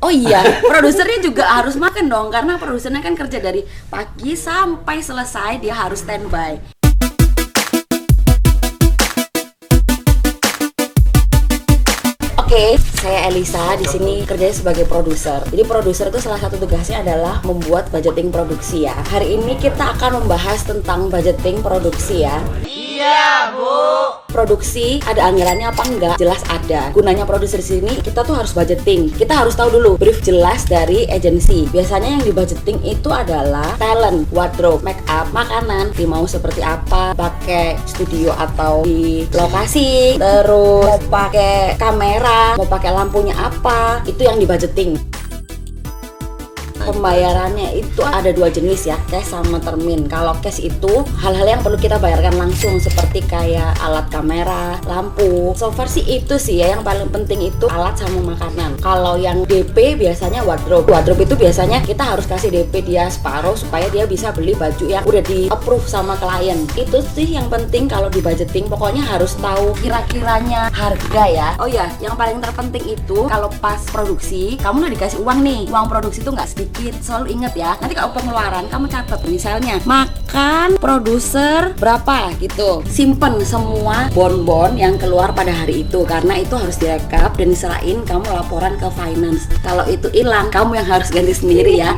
Oh iya, produsernya juga harus makan dong, karena produsernya kan kerja dari pagi sampai selesai dia harus standby. Oke, saya Elisa di sini kerja sebagai produser. Jadi produser itu salah satu tugasnya adalah membuat budgeting produksi ya. Hari ini kita akan membahas tentang budgeting produksi ya. Iya, Bu. Produksi ada anggarannya apa enggak? Jelas ada. Gunanya produser di sini kita tuh harus budgeting. Kita harus tahu dulu brief jelas dari agensi. Biasanya yang di budgeting itu adalah talent, wardrobe, make up, makanan, mau seperti apa, pakai studio atau di lokasi, terus mau pakai kamera, mau pakai lampunya apa, itu yang di budgeting. Pembayarannya itu ada dua jenis ya, cash sama termin. Kalau cash itu hal-hal yang perlu kita bayarkan langsung seperti kayak alat kamera, lampu. So far sih itu sih ya yang paling penting itu alat sama makanan. Kalau yang DP biasanya wardrobe. Wardrobe itu biasanya kita harus kasih DP dia separuh supaya dia bisa beli baju yang udah di approve sama klien. Itu sih yang penting kalau di budgeting. Pokoknya harus tahu kira-kiranya harga ya. Oh ya, yang paling terpenting itu kalau pas produksi kamu udah dikasih uang nih. Uang produksi itu nggak sedikit. Selalu ingat ya, nanti kalau pengeluaran kamu catat misalnya makan produser berapa gitu, simpen semua bon-bon yang keluar pada hari itu karena itu harus direkap dan diserahin kamu laporan ke finance. Kalau itu hilang kamu yang harus ganti sendiri ya.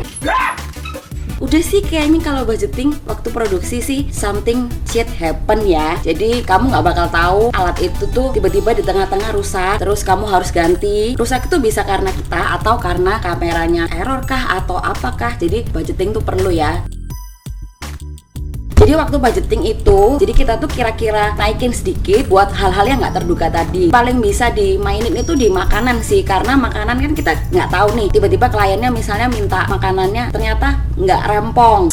Udah sih kayaknya kalau budgeting waktu produksi sih something shit happen ya. Jadi kamu nggak bakal tahu alat itu tuh tiba-tiba di tengah-tengah rusak, terus kamu harus ganti. Rusak itu bisa karena kita atau karena kameranya error kah atau apakah. Jadi budgeting tuh perlu ya. Jadi waktu budgeting itu, jadi kita tuh kira-kira naikin sedikit buat hal-hal yang nggak terduga tadi. Paling bisa dimainin itu di makanan sih, karena makanan kan kita nggak tahu nih. Tiba-tiba kliennya misalnya minta makanannya ternyata nggak rempong.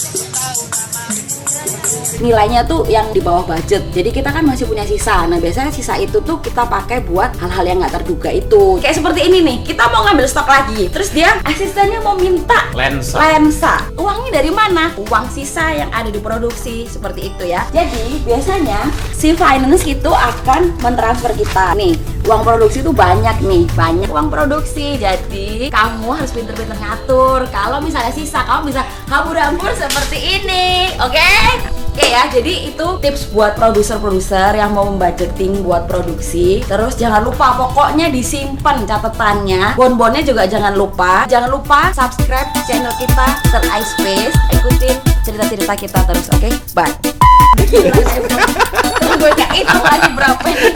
Nilainya tuh yang di bawah budget. Jadi kita kan masih punya sisa. Nah biasanya sisa itu tuh kita pakai buat hal-hal yang nggak terduga itu. Kayak seperti ini nih, kita mau ngambil stok lagi. Terus dia asistennya mau minta lensa. Uangnya dari mana? Uang sisa yang ada di produksi. Seperti itu ya. Jadi biasanya si finance itu akan mentransfer kita. Nih, uang produksi itu banyak nih. Banyak uang produksi. Jadi kamu harus pinter-pinter ngatur. Kalau misalnya sisa, kamu bisa hambur-hambur seperti ini. Oke? Oke ya, jadi itu tips buat produser-produser yang mau membudgeting buat produksi. Terus jangan lupa, pokoknya disimpan catatannya. Bon-bonnya juga jangan lupa. Jangan lupa subscribe channel kita Third Eye Space. Ikutin cerita-cerita kita terus, oke? Bye. Terus gue kayak itu lagi berapa nih?